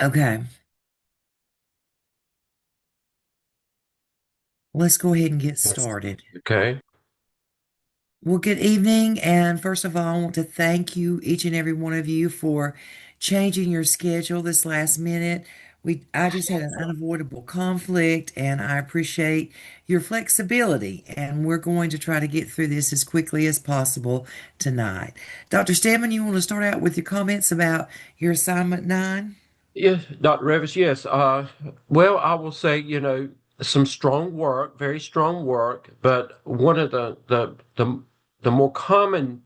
Okay, let's go ahead and get Yes. started. Okay. Well, good evening. And first of all, I want to thank you, each and every one of you, for changing your schedule this last minute. I just had an unavoidable conflict, and I appreciate your flexibility. And we're going to try to get through this as quickly as possible tonight. Dr. Stedman, you want to start out with your comments about your assignment nine? Yes, Dr. Revis, yes. Well, I will say, some strong work, very strong work, but one of the more common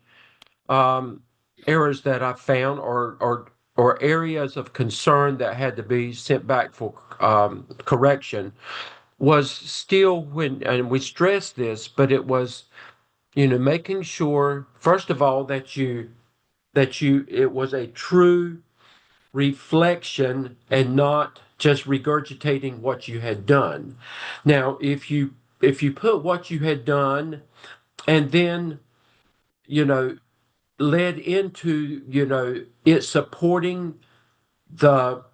um, errors that I found or areas of concern that had to be sent back for correction was still when, and we stressed this, but it was, making sure, first of all, it was a true reflection and not just regurgitating what you had done. Now, if you put what you had done and then, you know, led into, it supporting the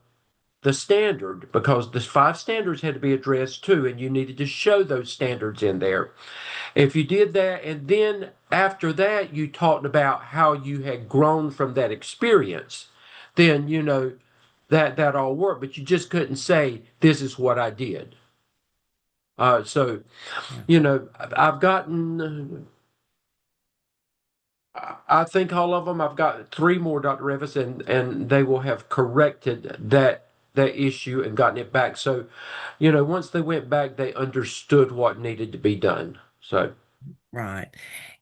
the standard because the five standards had to be addressed too, and you needed to show those standards in there. If you did that, and then after that, you talked about how you had grown from that experience, then that all worked. But you just couldn't say this is what I did. So I've gotten. I think all of them. I've got three more, Dr. Revis, and they will have corrected that issue and gotten it back. So, once they went back, they understood what needed to be done. So. Right.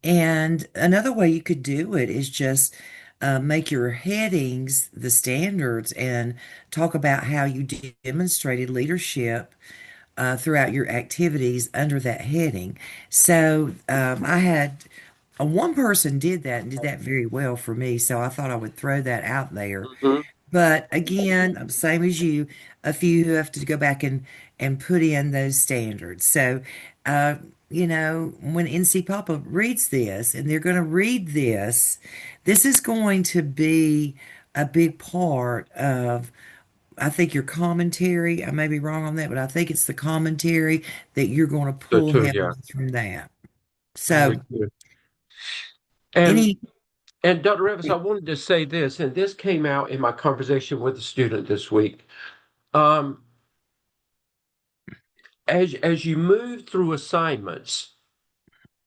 And another way you could do it is just make your headings the standards and talk about how you demonstrated leadership throughout your activities under that heading. So I had one person did that and did that very well for me. So I thought I would throw that out there. Mhm. But again, same as you, a few who have to go back and put in those standards. So, uh, when NC Papa reads this, and they're going to read this, this is going to be a big part of, I think, your commentary. I may be wrong on that, but I think it's the commentary that you're going to So pull too, yeah. heavily from that. I So, agree. And any, and Dr. Revis, I wanted to say this, and this came out in my conversation with a student this week. Um, as you move through assignments,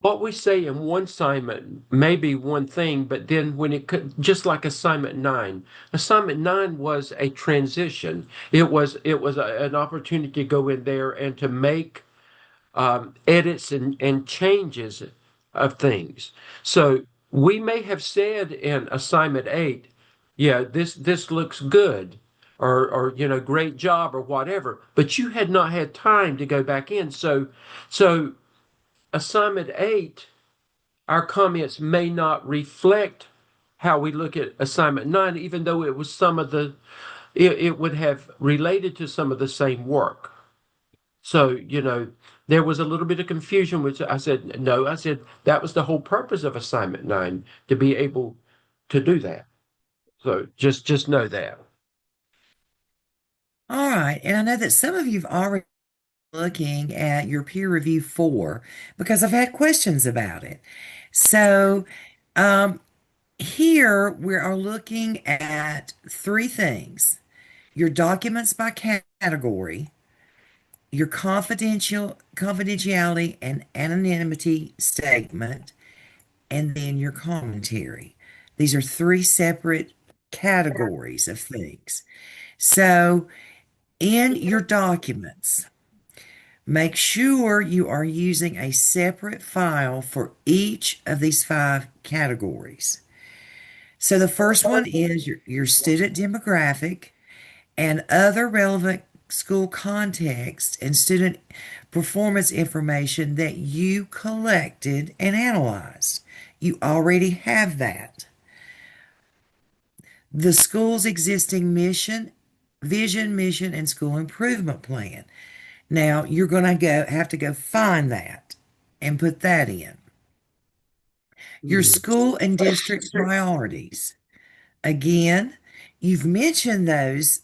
what we say in one assignment may be one thing, but then when it could, just like assignment nine was a transition. It was an opportunity to go in there and to make edits and changes of things. So we may have said in assignment eight, yeah, this looks good, or great job or whatever, but you had not had time to go back in. So assignment eight, our comments may not reflect how we look at assignment nine, even though it was it would have related to some of the same work. So, there was a little bit of confusion, which I said, no, I said that was the whole purpose of assignment nine, to be able to do that. So just know that. all right. And I know that some of you've already looking at your peer review four because I've had questions about it. So, um, here we are looking at three things: your documents by category, your confidentiality and anonymity statement, and then your commentary. These are three separate categories of things. So, in your documents, make sure you are using a separate file for each of these five categories. So the first one is your student demographic and other relevant school context and student performance information that you collected and analyzed. You already have that. The school's existing mission, vision, mission, and school improvement plan. Now you're going to go have to go find that and put that in. Your Mhm. school and district priorities. Again, you've mentioned those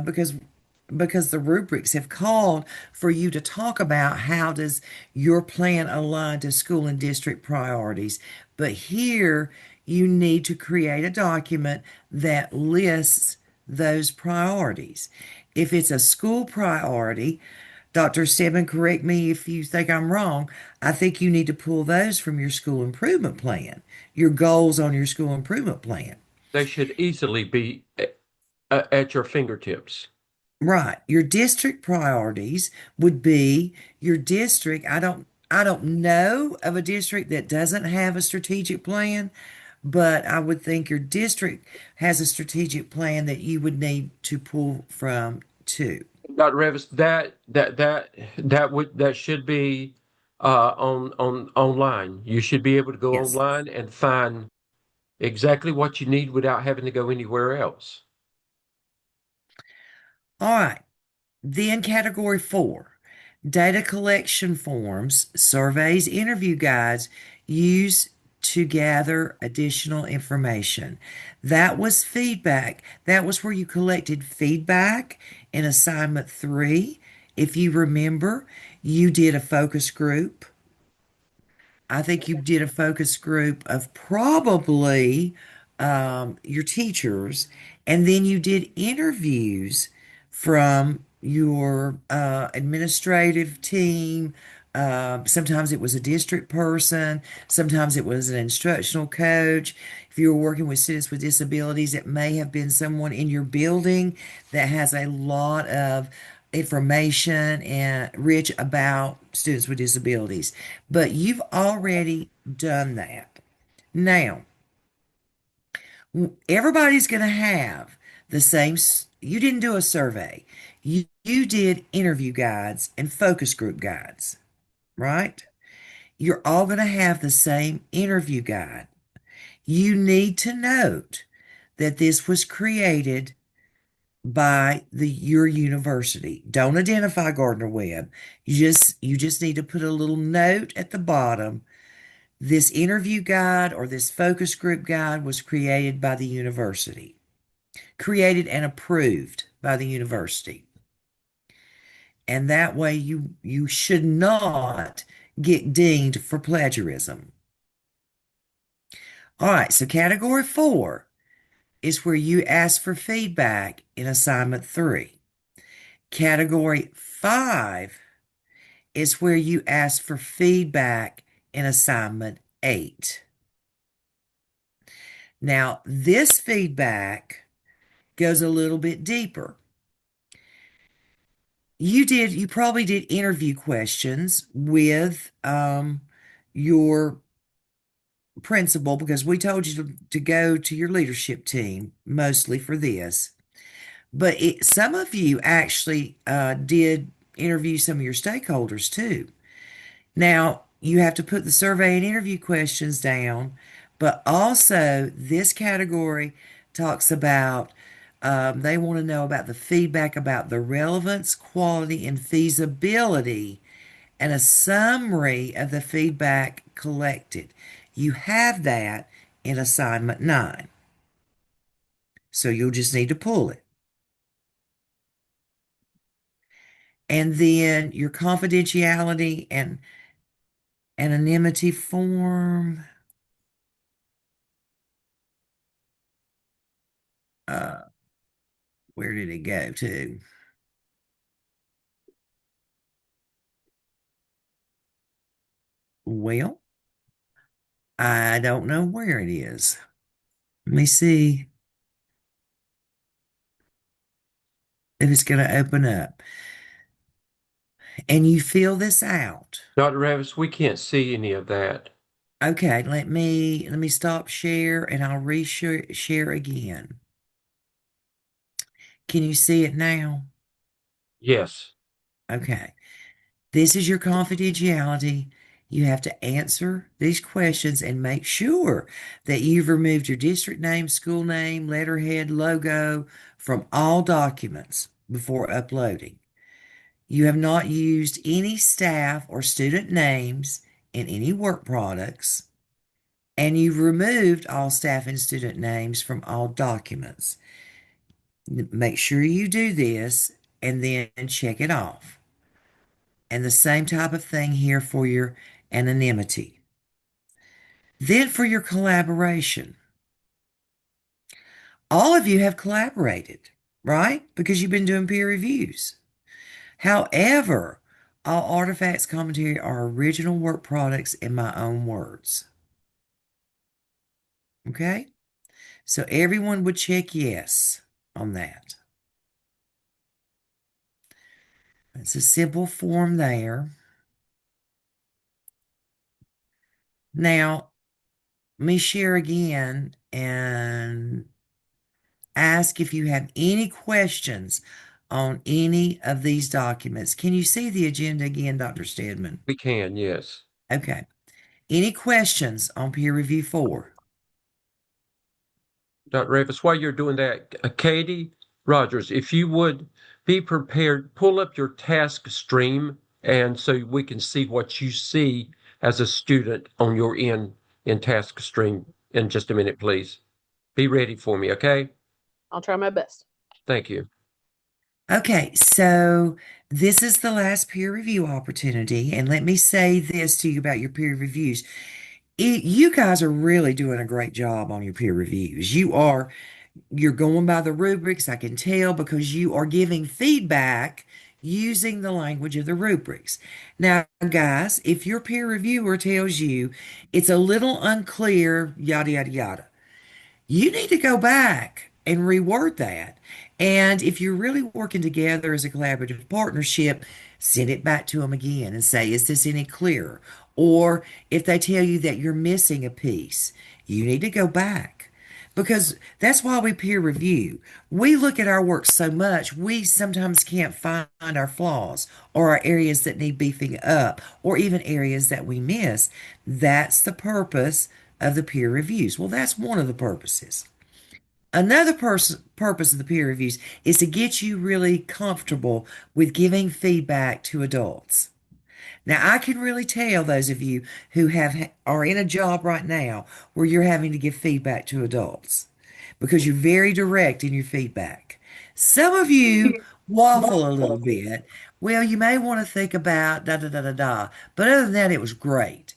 because the rubrics have called for you to talk about how does your plan align to school and district priorities. But here you need to create a document that lists those priorities. If it's a school priority, Dr. Stebbin, correct me if you think I'm wrong. I think you need to pull those from your school improvement plan, your goals on your school improvement plan. They should easily be at your fingertips. Right. Your district priorities would be your district. I don't know of a district that doesn't have a strategic plan, but I would think your district has a strategic plan that you would need to pull from too. Dr. Revis, that should be on online. You should be able to go Yes. online and find exactly what you need without having to go anywhere else. All right. Then category 4, data collection forms, surveys, interview guides used to gather additional information. That was feedback. That was where you collected feedback in assignment 3. If you remember, you did a focus group. I think you did a focus group of probably your teachers, and then you did interviews from your administrative team. Sometimes it was a district person, sometimes it was an instructional coach. If you were working with students with disabilities, it may have been someone in your building that has a lot of information and rich about students with disabilities. But you've already done that. Now, everybody's going to have the same. You didn't do a survey. You did interview guides and focus group guides, right? You're all going to have the same interview guide. You need to note that this was created by your university. Don't identify Gardner Webb. You just need to put a little note at the bottom. This interview guide or this focus group guide was created by the university. Created and approved by the university. And that way you should not get dinged for plagiarism. All right, so category 4 is where you ask for feedback in assignment 3. Category 5 is where you ask for feedback in assignment 8. Now, this feedback goes a little bit deeper. You probably did interview questions with your principal because we told you to go to your leadership team mostly for this. But some of you actually did interview some of your stakeholders too. Now, you have to put the survey and interview questions down, but also this category talks about they want to know about the feedback about the relevance, quality, and feasibility, and a summary of the feedback collected. You have that in assignment 9. So you'll just need to pull it. And then your confidentiality and anonymity form. Uh, where did it go to? Well, I don't know where it is. Let me see if it's going to open up. And you fill this out. Dr. Revis, we can't see any of that. Okay, let me stop share and I'll share again. Can you see it now? Yes. Okay. This is your confidentiality. You have to answer these questions and make sure that you've removed your district name, school name, letterhead, logo from all documents before uploading. You have not used any staff or student names in any work products, and you've removed all staff and student names from all documents. Make sure you do this and then check it off. And the same type of thing here for your anonymity. Then for your collaboration. All of you have collaborated, right? Because you've been doing peer reviews. However, all artifacts commentary are original work products in my own words. Okay? So everyone would check yes on that. It's a simple form there. Now, let me share again and ask if you have any questions on any of these documents. Can you see the agenda again, Dr. Stedman? We can, yes. Okay. Any questions on peer review 4? Dr. Revis, while you're doing that, Katie Rogers, if you would be prepared, pull up your task stream and so we can see what you see as a student on your end in task stream in just a minute, please. Be ready for me, okay? I'll try my best. Thank you. Okay, so this is the last peer review opportunity. And let me say this to you about your peer reviews. You guys are really doing a great job on your peer reviews. You're going by the rubrics, I can tell, because you are giving feedback using the language of the rubrics. Now, guys, if your peer reviewer tells you it's a little unclear, yada, yada, yada, you need to go back and reword that. And if you're really working together as a collaborative partnership, send it back to them again and say, is this any clearer? Or if they tell you that you're missing a piece, you need to go back because that's why we peer review. We look at our work so much, we sometimes can't find our flaws or our areas that need beefing up or even areas that we miss. That's the purpose of the peer reviews. Well, that's one of the purposes. Another purpose of the peer reviews is to get you really comfortable with giving feedback to adults. Now, I can really tell those of you who are in a job right now where you're having to give feedback to adults because you're very direct in your feedback. Some of you waffle a little bit. Well, you may want to think about da da da da da. But other than that, it was great.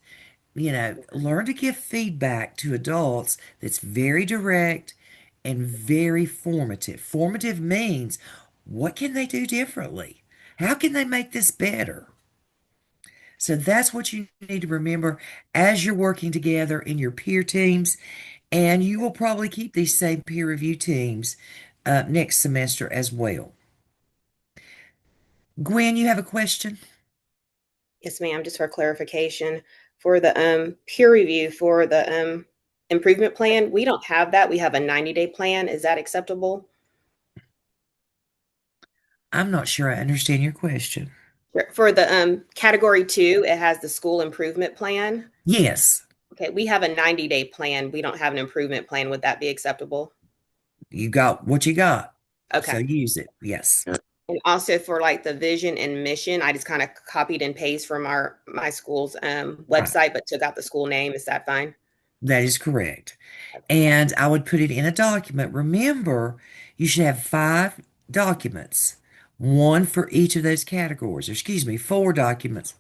Learn to give feedback to adults that's very direct and very formative. Formative means what can they do differently? How can they make this better? So that's what you need to remember as you're working together in your peer teams. And you will probably keep these same peer review teams next semester as well. Gwen, you have a question? Yes, ma'am. Just for clarification, for the peer review for the improvement plan, we don't have that. We have a 90-day plan. Is that acceptable? I'm not sure I understand your question. For the category 2, it has the school improvement plan. Yes, Okay, we have a 90-day plan. We don't have an improvement plan. Would that be acceptable? you got what you got. So Okay. use it. Yes. And also for like the vision and mission, I just kind of copied and pasted from my school's website, but took out the school name. Is that fine? That is correct. And I would put it in a document. Remember, you should have 5 documents, one for each of those categories. Or excuse me, 4 documents,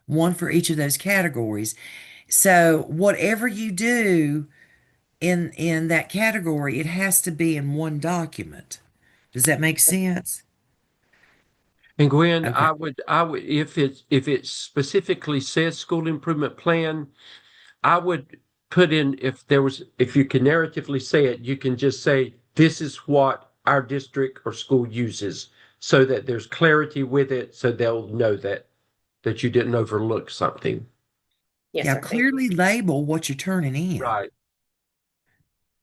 one for each of those categories. So whatever you do in that category, it has to be in one document. Does that make sense? And Gwen, Okay. I would, if it specifically says school improvement plan, I would put in if you can narratively say it, you can just say this is what our district or school uses, so that there's clarity with it, so they'll know that you didn't overlook something. Yes, Yeah, sir. Thank you. clearly label what you're turning in. Right.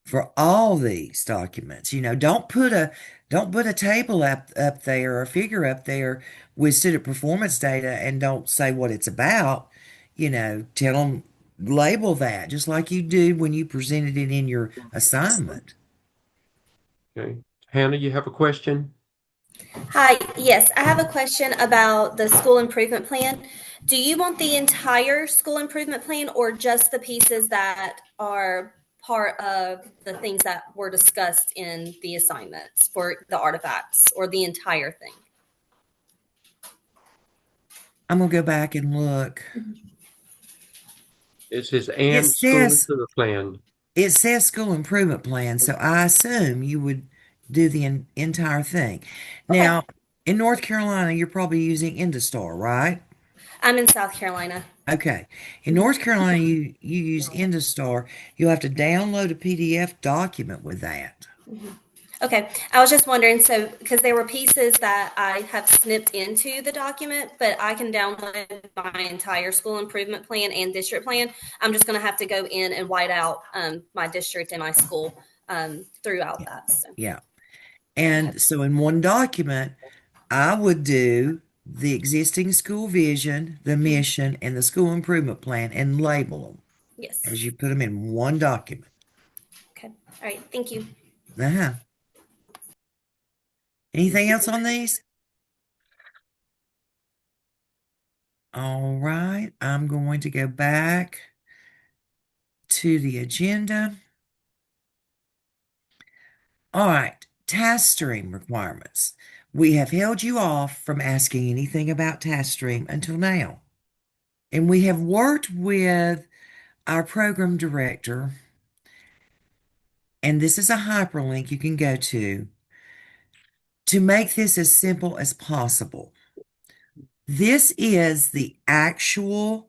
For all these documents. Don't put a table up there or a figure up there with student performance data and don't say what it's about. Tell them label that just like you do when you presented it in your assignment. Okay. Hannah, you have a question? Hi, yes, I have a question about the school improvement plan. Do you want the entire school improvement plan or just the pieces that are part of the things that were discussed in the assignments for the artifacts, or the entire thing? I'm gonna go back and look. It says, It and school says improvement plan. it says school improvement plan, so I assume you would do the entire thing. Okay. Now, in North Carolina, you're probably using Indostar, right? I'm in South Carolina. Okay. In North Carolina, you use Indostar. You'll have to download a PDF document with that. Okay, I was just wondering, so because there were pieces that I have snipped into the document, but I can download my entire school improvement plan and district plan. I'm just going to have to go in and white out my district and my school throughout that. So, Yeah. okay. And so in one document, I would do the existing school vision, the mission, and the school improvement plan and label them Yes. as you put them in one document. Okay. All right. Thank you. Uh-huh. Anything else on these? All right. I'm going to go back to the agenda. All right. Task stream requirements. We have held you off from asking anything about task stream until now. And we have worked with our program director, and this is a hyperlink you can go to make this as simple as possible. This is the actual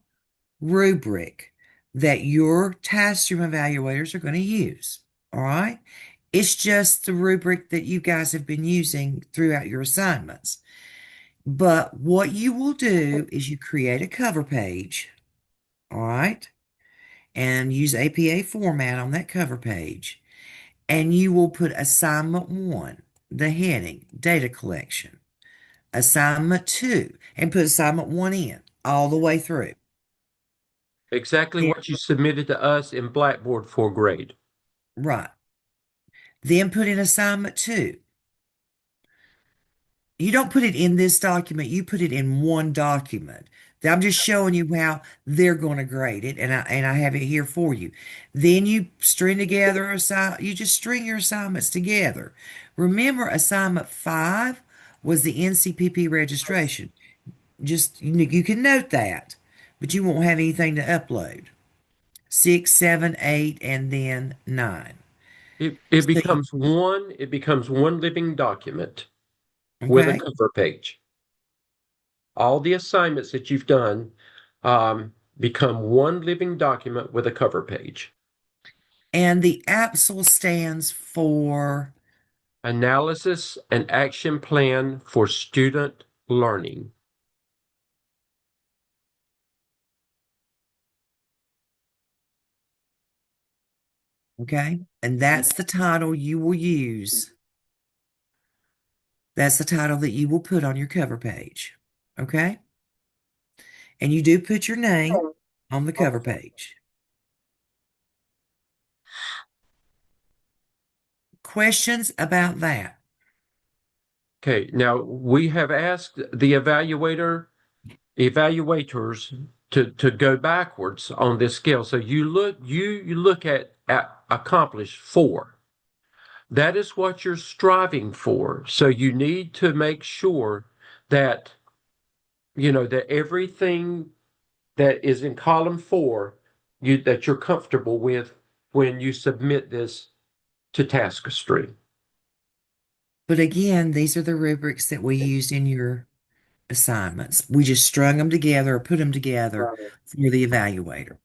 rubric that your task stream evaluators are going to use. All right. It's just the rubric that you guys have been using throughout your assignments. But what you will do is you create a cover page. All right. And use APA format on that cover page. And you will put assignment 1, the heading, data collection. Assignment 2, and put assignment 1 in all the way through. Exactly Then, what you submitted to us in Blackboard for grade. right. Then put in assignment 2. You don't put it in this document, you put it in one document. I'm just showing you how they're going to grade it, and I have it here for you. Then you string together you just string your assignments together. Remember, assignment 5 was the NCPP registration. Just you can note that, but you won't have anything to upload. 6, 7, 8, and then 9. It So, becomes one living document with a okay. cover page. All the assignments that you've done become one living document with a cover page. And the APSL stands for, Analysis and action plan for student learning. okay, and that's the title you will use. That's the title that you will put on your cover page. Okay. And you do put your name on the cover page. Questions about that? Okay, now we have asked the evaluators to go backwards on this scale. So you look at accomplished 4. That is what you're striving for. So you need to make sure that that everything that is in column 4 that you're comfortable with when you submit this to TaskStream. But again, these are the rubrics that we used in your assignments. We just strung them together or put them together for the evaluator.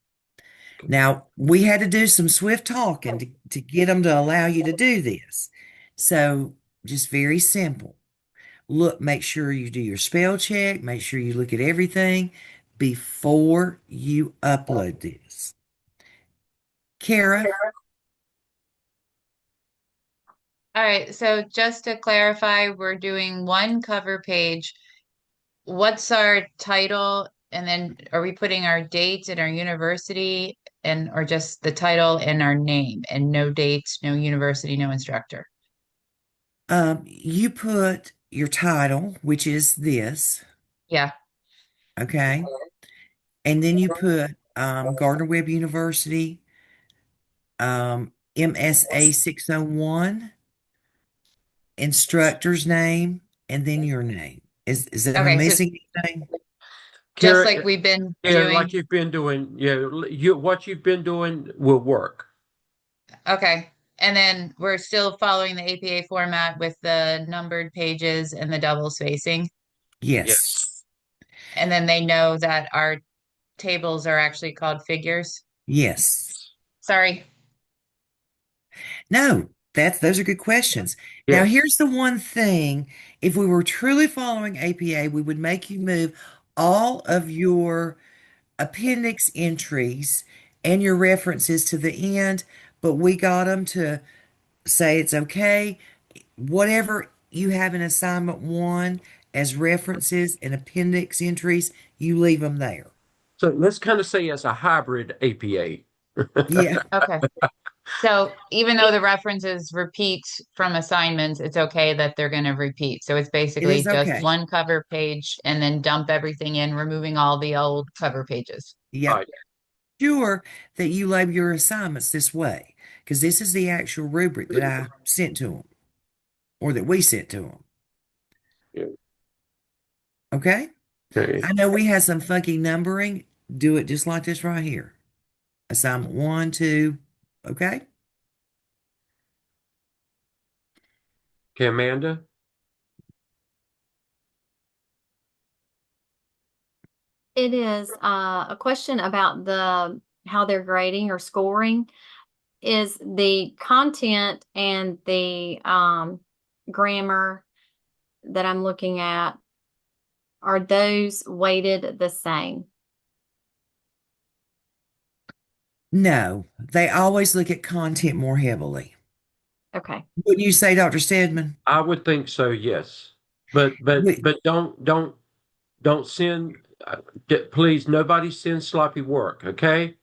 Now, we had to do some swift talking to get them to allow you to do this. So, just very simple. Look, make sure you do your spell check, make sure you look at everything before you upload this. Kara, All right, so just to clarify, we're doing one cover page. What's our title? And then are we putting our dates and our university or just the title and our name and no dates, no university, no instructor? you put your title, which is this, Yeah. okay? And then you put Gardner Webb University, MSA 601, instructor's name, and then your name. Is that I'm Okay, so missing anything? just Kara, like we've been yeah, like doing. you've been doing, what you've been doing will work. Okay. And then we're still following the APA format with the numbered pages and the double spacing. Yes. Yes. And then they know that our tables are actually called figures. Yes. Sorry. No, those are good questions. Now, Yes. here's the one thing. If we were truly following APA, we would make you move all of your appendix entries and your references to the end, but we got them to say it's okay. Whatever you have in assignment one as references and appendix entries, you leave them there. So let's kind of say it's a hybrid APA. Yeah, Okay. So even though the references repeat from assignments, it's okay that they're going to repeat. So it's it basically is just okay. one cover page and then dump everything in, removing all the old cover pages. Yep. Right. Sure that you label your assignments this way because this is the actual rubric that I sent to them or that we sent to them. Yeah. Okay? Okay. I know we had some funky numbering. Do it just like this right here. Assignment one, two. Okay? Okay, Amanda. It is a question about how they're grading or scoring. Is the content and the grammar that I'm looking at, are those weighted the same? No, they always look at content more heavily. Okay. Wouldn't you say, Dr. Stedman? I would think so, yes. But but We, but don't send please nobody send sloppy work, okay?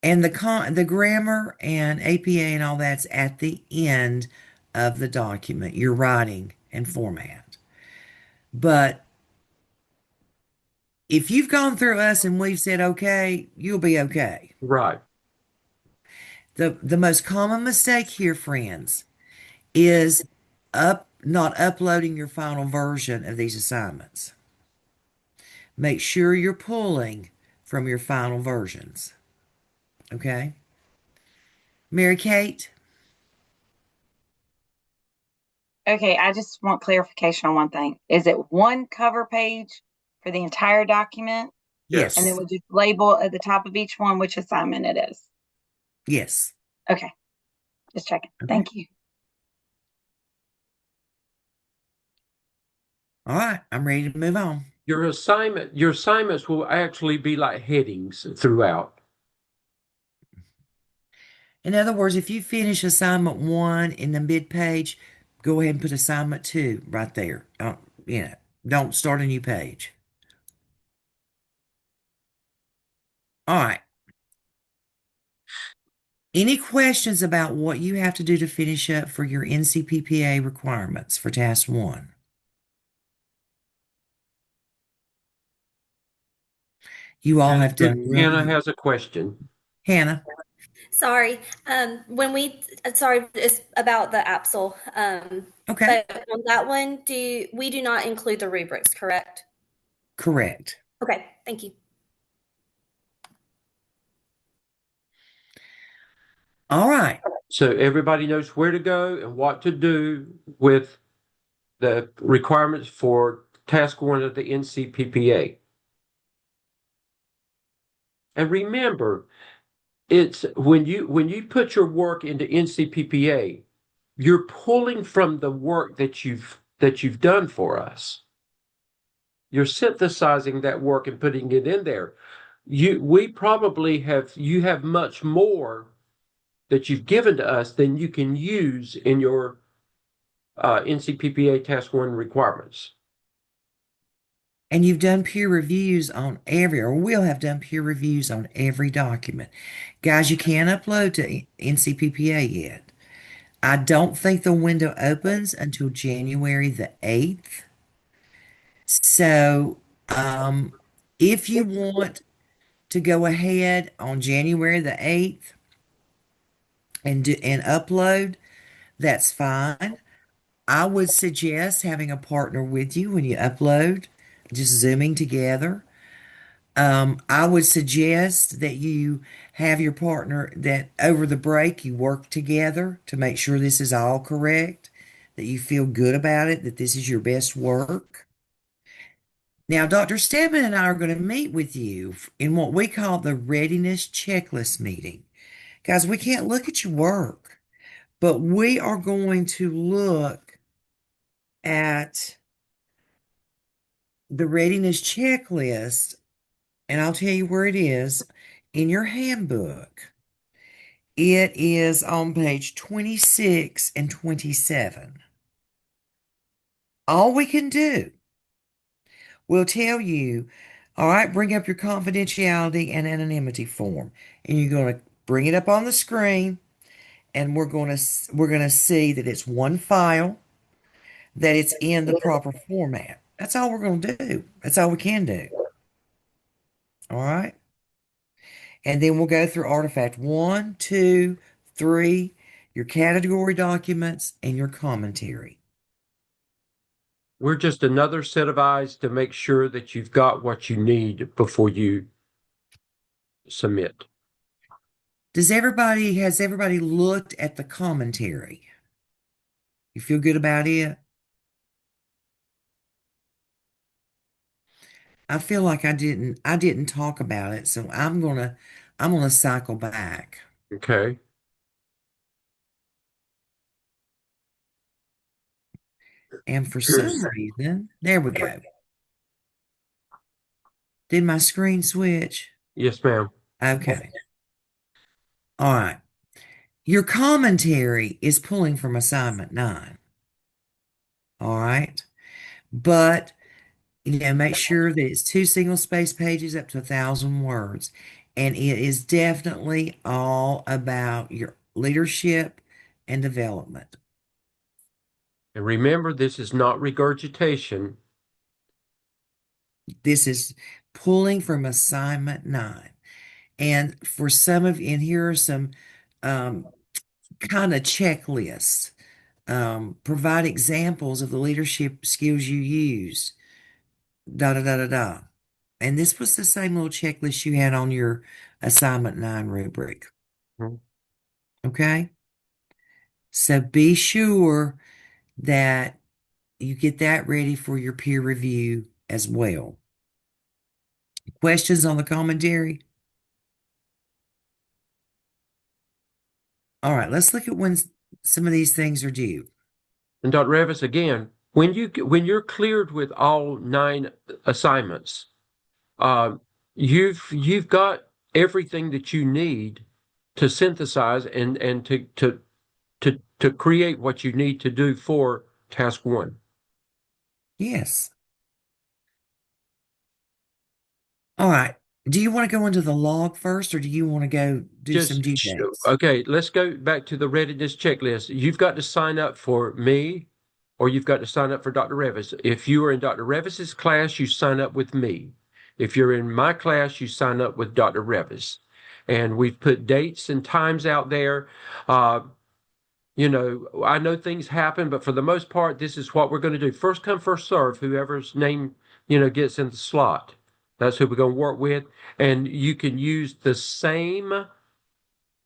and the grammar and APA and all that's at the end of the document, your writing and format. But if you've gone through us and we've said okay, you'll be okay. Right. The most common mistake here, friends, is not uploading your final version of these assignments. Make sure you're pulling from your final versions. Okay? Mary Kate? Okay, I just want clarification on one thing. Is it one cover page for the entire document? And then Yes. we just label at the top of each one which assignment it is. Yes. Okay, just checking. Okay. Thank you. All right. I'm ready to move on. Your assignments will actually be like headings throughout. In other words, if you finish assignment one in the mid page, go ahead and put assignment two right there. Don't start a new page. All right. Any questions about what you have to do to finish up for your NCPPA requirements for task one? You all have done Hannah really, has a question. Hannah. Sorry. Sorry, it's about the APSL. Okay, But on that one, we do not include the rubrics, correct? correct. Okay, thank you. All right. So everybody knows where to go and what to do with the requirements for task one of the NCPPA. And remember, it's when you put your work into NCPPA, you're pulling from the work that you've done for us. You're synthesizing that work and putting it in there. You have much more that you've given to us than you can use in your NCPPA Task 1 requirements. And you've done peer reviews on or will have done peer reviews on every document. Guys, you can't upload to NCPPA yet. I don't think the window opens until January the 8th. So, if you want to go ahead on January the 8th, and upload, that's fine. I would suggest having a partner with you when you upload, just zooming together. I would suggest that you have your partner that over the break you work together to make sure this is all correct, that you feel good about it, that this is your best work. Now, Dr. Stedman and I are going to meet with you in what we call the readiness checklist meeting. Guys, we can't look at your work, but we are going to look at the readiness checklist, and I'll tell you where it is in your handbook. It is on page 26 and 27. All we can do will tell you, all right, bring up your confidentiality and anonymity form. And you're going to bring it up on the screen, and we're going to see that it's one file, that it's in the proper format. That's all we're going to do. That's all we can do. All right? And then we'll go through artifact 1, 2, 3, your category documents, and your commentary. We're just another set of eyes to make sure that you've got what you need before you submit. Has everybody looked at the commentary? You feel good about it? I feel like I didn't talk about it, so I'm gonna cycle back. Okay. And for some reason, there we go. Did my screen switch? Yes, ma'am. Okay. All right. Your commentary is pulling from assignment 9. All right. But, make sure that it's 2 single space pages up to 1,000 words. And it is definitely all about your leadership and development. And remember, this is not regurgitation. This is pulling from assignment 9. And for some of, and here are some kind of checklists. Provide examples of the leadership skills you use. Da da da da da. And this was the same little checklist you had on your assignment 9 rubric. Mhm. Okay? So be sure that you get that ready for your peer review as well. Questions on the commentary? All right, let's look at when some of these things are due. And Dr. Revis, again, when you're cleared with all 9 assignments, you've got everything that you need to synthesize and to create what you need to do for task 1. Yes. All right. Do you want to go into the log first, or do you want to go do some due dates? Okay, let's go back to the readiness checklist. You've got to sign up for me, or you've got to sign up for Dr. Revis. If you are in Dr. Revis's class, you sign up with me. If you're in my class, you sign up with Dr. Revis. And we've put dates and times out there. I know things happen, but for the most part, this is what we're going to do. First come, first serve, whoever's name, gets in the slot. That's who we're going to work with. And you can use the same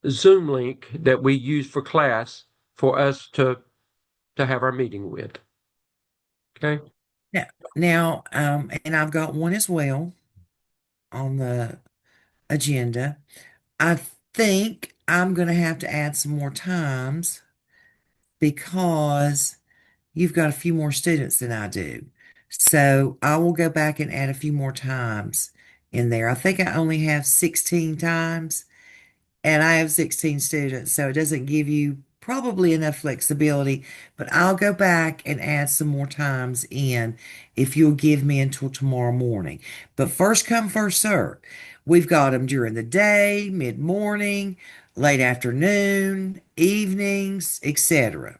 Zoom link that we use for class for us to have our meeting with. Okay. Now, and I've got one as well on the agenda. I think I'm going to have to add some more times because you've got a few more students than I do. So I will go back and add a few more times in there. I think I only have 16 times, and I have 16 students, so it doesn't give you probably enough flexibility, but I'll go back and add some more times in if you'll give me until tomorrow morning. But first come, first serve. We've got them during the day, mid-morning, late afternoon, evenings, etc.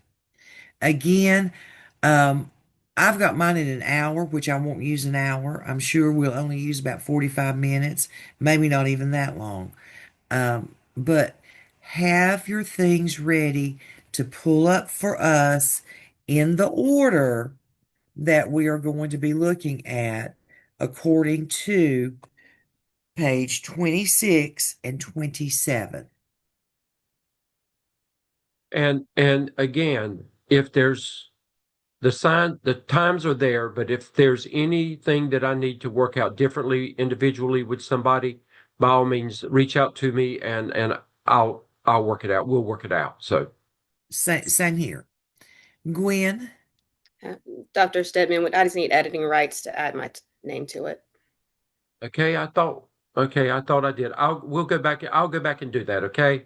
Again, I've got mine in an hour, which I won't use an hour. I'm sure we'll only use about 45 minutes, maybe not even that long. But have your things ready to pull up for us in the order that we are going to be looking at according to page 26 and 27. And again, if there's the times are there, but if there's anything that I need to work out differently individually with somebody, by all means, reach out to me and I'll work it out. We'll work it out. So Same here. Gwen, Dr. Stedman, I just need editing rights to add my name to it. okay, I thought I did. I'll go back and do that, okay?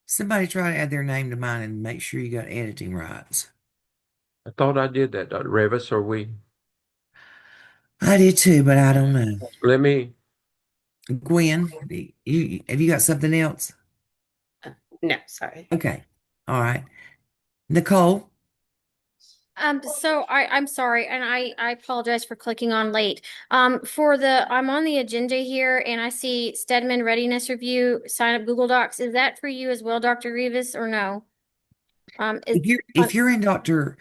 somebody try to add their name to mine and make sure you got editing rights. I thought I did that, Dr. Revis, or I did too, but I don't know. let me Gwen, have you got something else? No, sorry. Okay. All right. Nicole, So I'm sorry, and I apologize for clicking on late. I'm on the agenda here and I see Stedman Readiness Review, sign up Google Docs. Is that for you as well, Dr. Rivas, or no? if you're in Dr.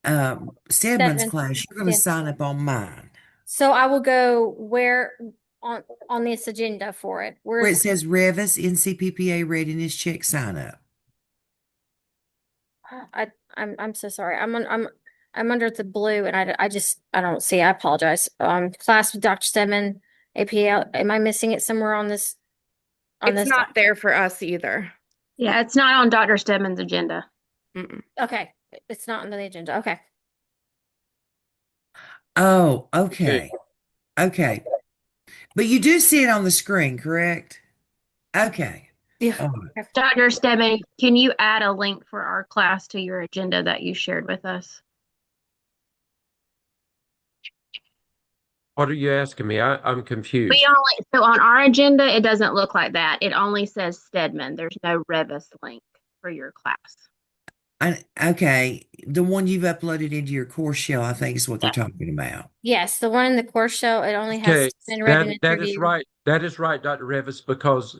Stedman's Stedman, class, you're going to yeah. sign up on mine. So I will go where on this agenda for it. Where it Where's says Revis NCPPA readiness check sign up. I'm so sorry. I'm under the blue and I don't see. I apologize. Class with Dr. Stedman, APL. Am I missing it somewhere on this? It's not there for us either. Yeah, it's not on Dr. Stedman's agenda. Mm-mm. Okay, it's not on the agenda. Okay. Oh, okay. Okay. But you do see it on the screen, correct? Okay. Yeah. All right. Dr. Stedman, can you add a link for our class to your agenda that you shared with us? What are you asking me? I'm confused. So on our agenda, it doesn't look like that. It only says Stedman. There's no Revis link for your class. Okay. The one you've uploaded into your course shell, I think is what they're talking about. Yes, the one in the course show, it only has Okay, Stedman Readiness that is Review. right. That is right, Dr. Revis, because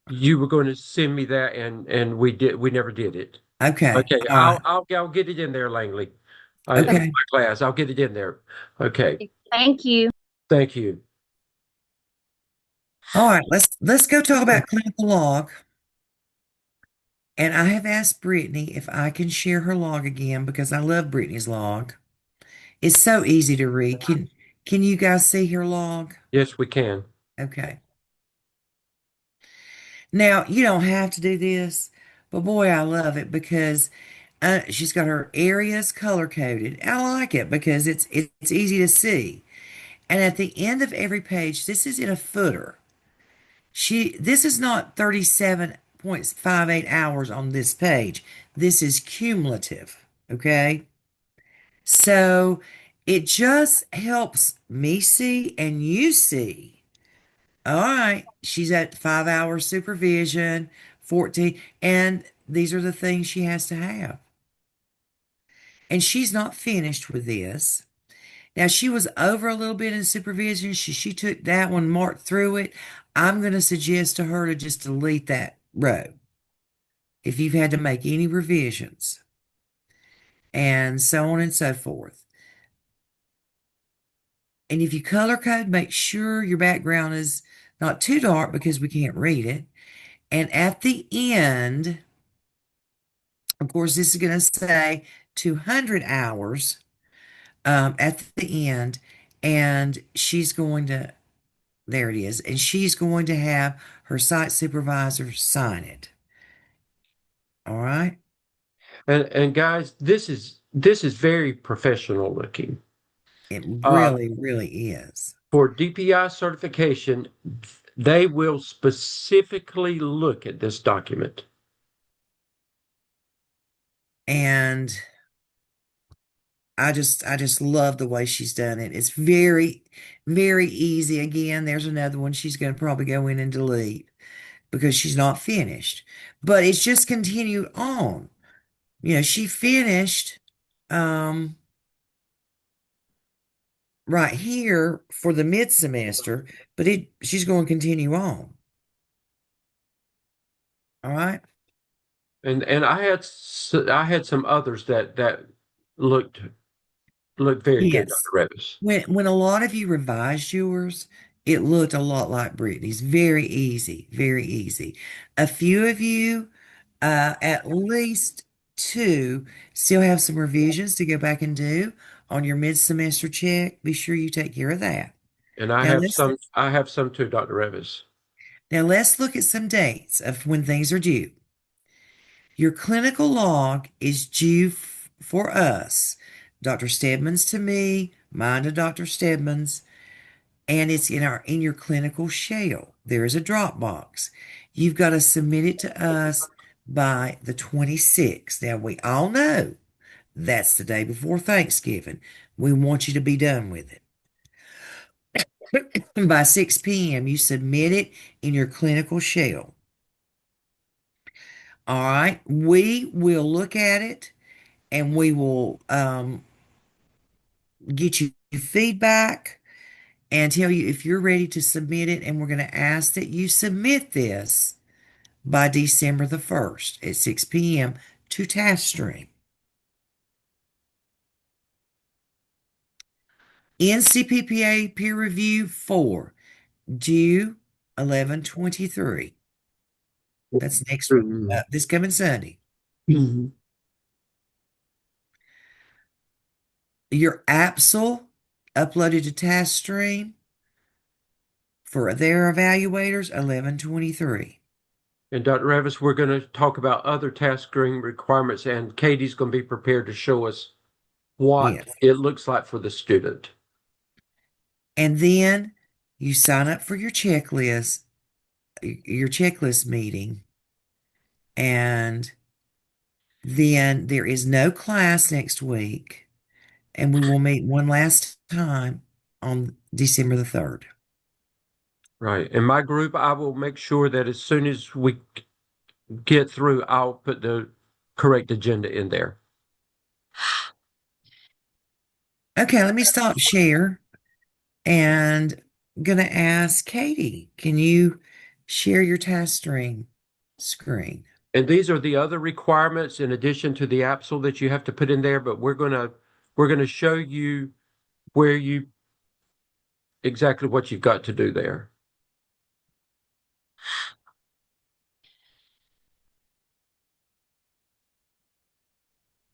you were going to send me that and we never did it. Okay. Okay, All right. I'll get it in there, Langley. Okay. My class, I'll get it in there. Okay, Thank you. thank you. All right. Let's go talk about clinical log. And I have asked Brittany if I can share her log again because I love Brittany's log. It's so easy to read. Can you guys see her log? Yes, we can. Okay. Now, you don't have to do this, but boy, I love it because she's got her areas color coded. I like it because it's easy to see. And at the end of every page, this is in a footer. This is not 37.58 hours on this page. This is cumulative, okay? So it just helps me see and you see. All right, she's at 5 hours supervision, 14, and these are the things she has to have. And she's not finished with this. Now, she was over a little bit in supervision. She took that one, marked through it. I'm going to suggest to her to just delete that row if you've had to make any revisions, and so on and so forth. And if you color code, make sure your background is not too dark because we can't read it. And at the end, of course, this is going to say 200 hours at the end, and she's going to, there it is, and she's going to have her site supervisor sign it. All right. And guys, this is very professional looking. It really, really is. For DPI certification, they will specifically look at this document. And I just love the way she's done it. It's very, very easy. Again, there's another one she's going to probably go in and delete because she's not finished. But it's just continued on. You know, she finished right here for the mid semester, but she's going to continue on. All right. And I had some others that looked very good, Yes. Dr. Revis. When a lot of you revised yours, it looked a lot like Brittany's. Very easy, very easy. A few of you, at least two, still have some revisions to go back and do on your mid-semester check. Be sure you take care of that. And Now let's I have some too, Dr. Revis. now let's look at some dates of when things are due. Your clinical log is due for us, Dr. Stedman's to me, mine to Dr. Stedman's, and it's in your clinical shell. There is a Dropbox. You've got to submit it to us by the 26th. Now we all know that's the day before Thanksgiving. We want you to be done with it. By 6 p.m., you submit it in your clinical shell. All right, we will look at it and we will get you feedback and tell you if you're ready to submit it. And we're going to ask that you submit this by December the 1st at 6 p.m. to TaskStream. NCPPA peer review 4, due 11/23. That's next this coming Sunday. Your APSL uploaded to TaskStream for their evaluators 11/23. And Dr. Revis, we're going to talk about other TaskStream requirements, and Katie's going to be prepared to show us what Yes. it looks like for the student. And then you sign up for your checklist meeting, and then there is no class next week, and we will meet one last time on December the 3rd. Right. In my group, I will make sure that as soon as we get through, I'll put the correct agenda in there. Okay, let me stop share and gonna ask Katie, can you share your TaskStream screen? And these are the other requirements in addition to the APSL that you have to put in there, but we're gonna show you where you exactly what you've got to do there.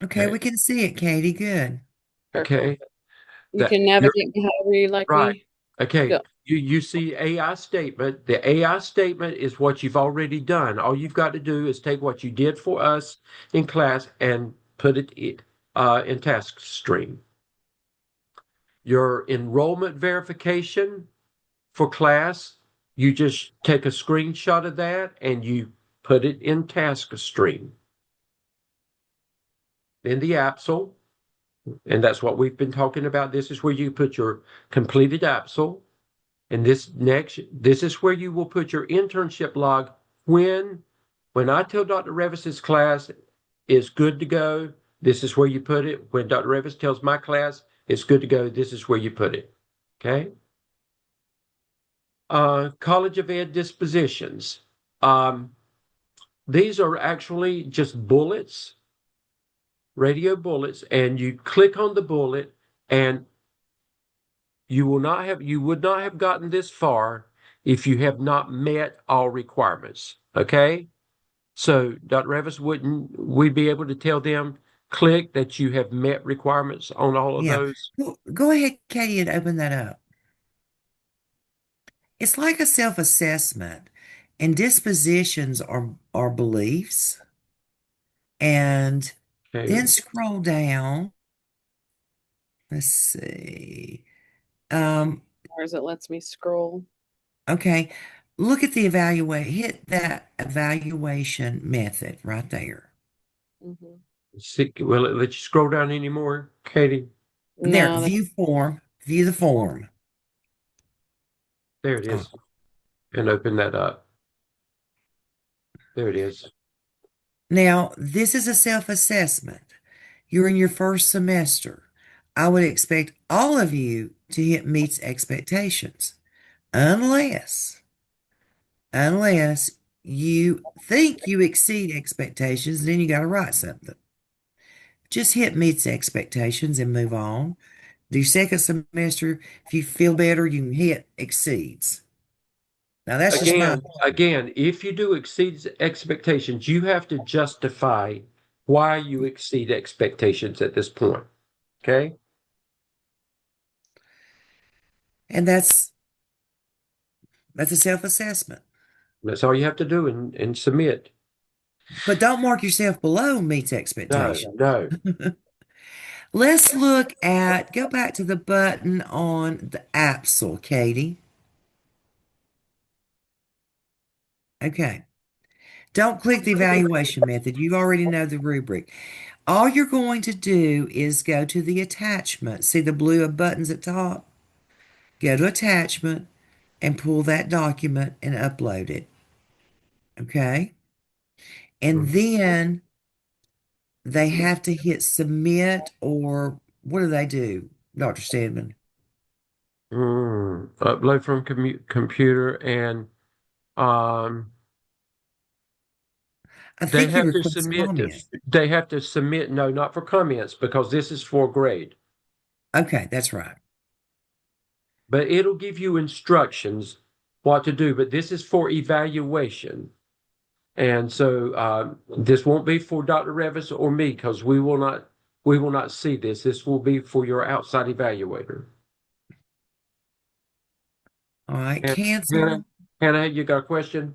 Okay, we can see it, Katie. Good. Okay. You can navigate however you like right. me. Okay. Go. You see AI statement. The AI statement is what you've already done. All you've got to do is take what you did for us in class and put it in TaskStream. Your enrollment verification for class, you just take a screenshot of that and you put it in TaskStream. Then the APSL, and that's what we've been talking about. This is where you put your completed APSL. And this is where you will put your internship log when I tell Dr. Revis's class is good to go, this is where you put it. When Dr. Revis tells my class it's good to go, this is where you put it. Okay? College of Ed dispositions. These are actually just bullets, radio bullets, and you click on the bullet and you would not have gotten this far if you have not met all requirements. Okay? So Dr. Revis, wouldn't we be able to tell them, click that you have met requirements on all of those? Go ahead, Katie, and open that up. It's like a self-assessment, and dispositions are beliefs. And then scroll down. Let's see. Or as it lets me scroll. Okay. Look at the hit that evaluation method right there. Will it let you scroll down anymore, Katie? There, No, view the form. There it is. And open that up. There it is. Now, this is a self-assessment. You're in your first semester. I would expect all of you to hit meets expectations, unless you think you exceed expectations, then you got to write something. Just hit meets expectations and move on. The second semester, if you feel better, you can hit exceeds. Now that's just my Again, if you do exceed expectations, you have to justify why you exceed expectations at this point. Okay? and that's a self-assessment. That's all you have to do and submit. But don't mark yourself below meets No, expectation. no. Let's go back to the button on the APSL, Katie. Okay. Don't click the evaluation method. You already know the rubric. All you're going to do is go to the attachment. See the blue buttons at top? Go to attachment and pull that document and upload it. Okay? And then they have to hit submit, or what do they do, Dr. Stedman? Upload from computer and I they think you have to request submit comments. they have to submit, no, not for comments, because this is for grade. Okay, that's right. But it'll give you instructions what to do, but this is for evaluation. And so this won't be for Dr. Revis or me, because we will not see this. This will be for your outside evaluator. All right, cancel. Hannah, you got a question?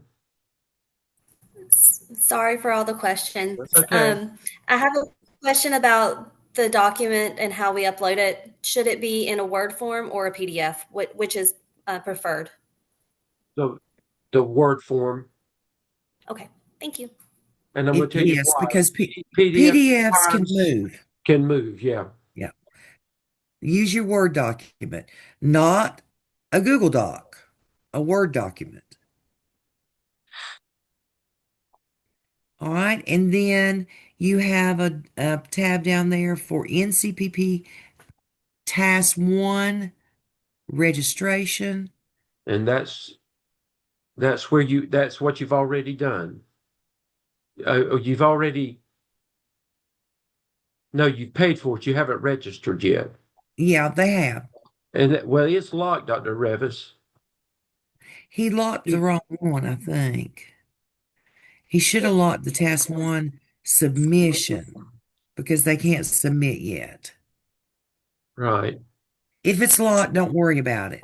Sorry for all the questions. That's okay. I have a question about the document and how we upload it. Should it be in a Word form or a PDF? Which is preferred? The Word form. Okay, thank you. And I'm going to tell you Yes, why. because PDFs can move. Can move, yeah. Yeah. Use your Word document, not a Google Doc, a Word document. All right, and then you have a tab down there for NCPP Task 1 registration. And that's what you've already done. You've paid for it. You haven't registered yet. Yeah, they have. And it's locked, Dr. Revis. He locked the wrong one, I think. He should have locked the Task 1 submission because they can't submit yet. Right. If it's locked, don't worry about it.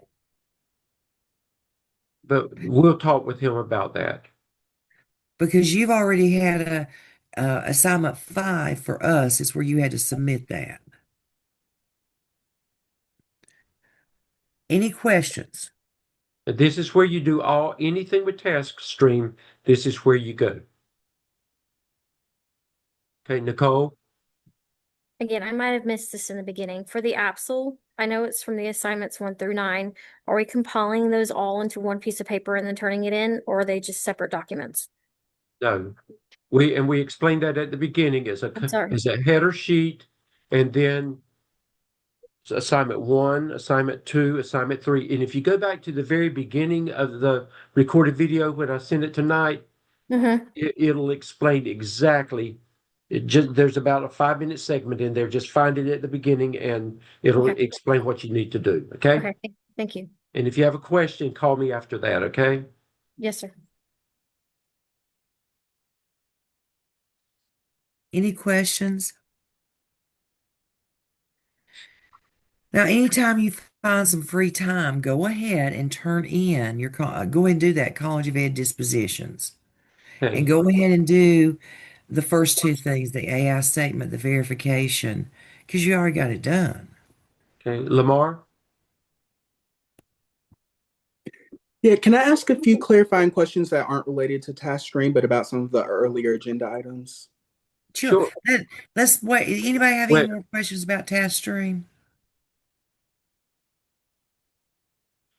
But we'll talk with him about that. Because you've already had a assignment 5 for us is where you had to submit that. Any questions? This is where you do anything with TaskStream. This is where you go. Okay, Nicole? Again, I might have missed this in the beginning. For the APSL, I know it's from the assignments 1 through 9. Are we compiling those all into one piece of paper and then turning it in, or are they just separate documents? No. We explained that at the beginning as a header sheet, and then assignment 1, assignment 2, assignment 3. And if you go back to the very beginning of the recorded video when I send it tonight, it'll explain exactly. There's about a 5-minute segment in there. Just find it at the beginning, and it'll explain what you need to do. Okay. Okay. Thank you. And if you have a question, call me after that. Okay. Yes, sir. Any questions? Now, anytime you find some free time, go ahead and turn in your go ahead and do that College of Ed dispositions. Okay. And go ahead and do the first 2 things, the AI statement, the verification, because you already got it done. Okay, Lamar? Yeah, can I ask a few clarifying questions that aren't related to TaskStream, but about some of the earlier agenda items? Sure. Let's wait. Anybody have any more questions about TaskStream?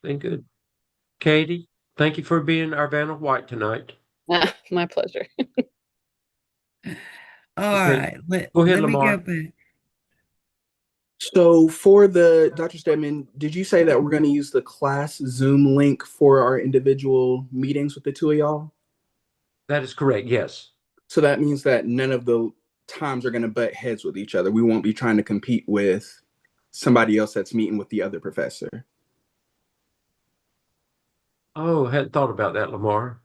Thank good. Katie, thank you for being our Vanna White tonight. My pleasure. All right. Go ahead, let me Lamar. go back. So for Dr. Stedman, did you say that we're going to use the class Zoom link for our individual meetings with the 2 of y'all? That is correct. Yes. So that means that none of the times are going to butt heads with each other. We won't be trying to compete with somebody else that's meeting with the other professor. Oh, I hadn't thought about that, Lamar.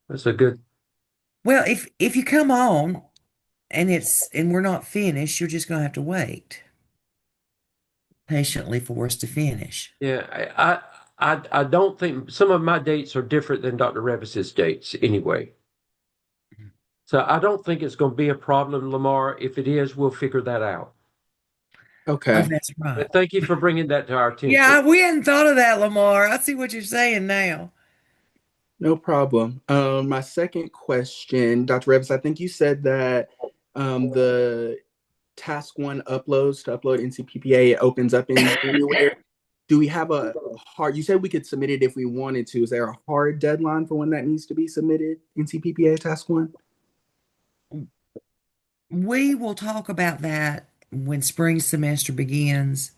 That's a good. Well, if you come on and we're not finished, you're just gonna have to wait patiently for us to finish. Yeah, I don't think some of my dates are different than Dr. Revis's dates anyway. So I don't think it's going to be a problem, Lamar. If it is, we'll figure that out. Okay. Oh, that's right. But thank you for bringing that to our attention. Yeah, we hadn't thought of that, Lamar. I see what you're saying now. No problem. My second question, Dr. Revis, I think you said that the task 1 uploads to upload NCPPA, it opens up in January. Do we have a hard, you said we could submit it if we wanted to. Is there a hard deadline for when that needs to be submitted, NCPPA task 1? We will talk about that when spring semester begins.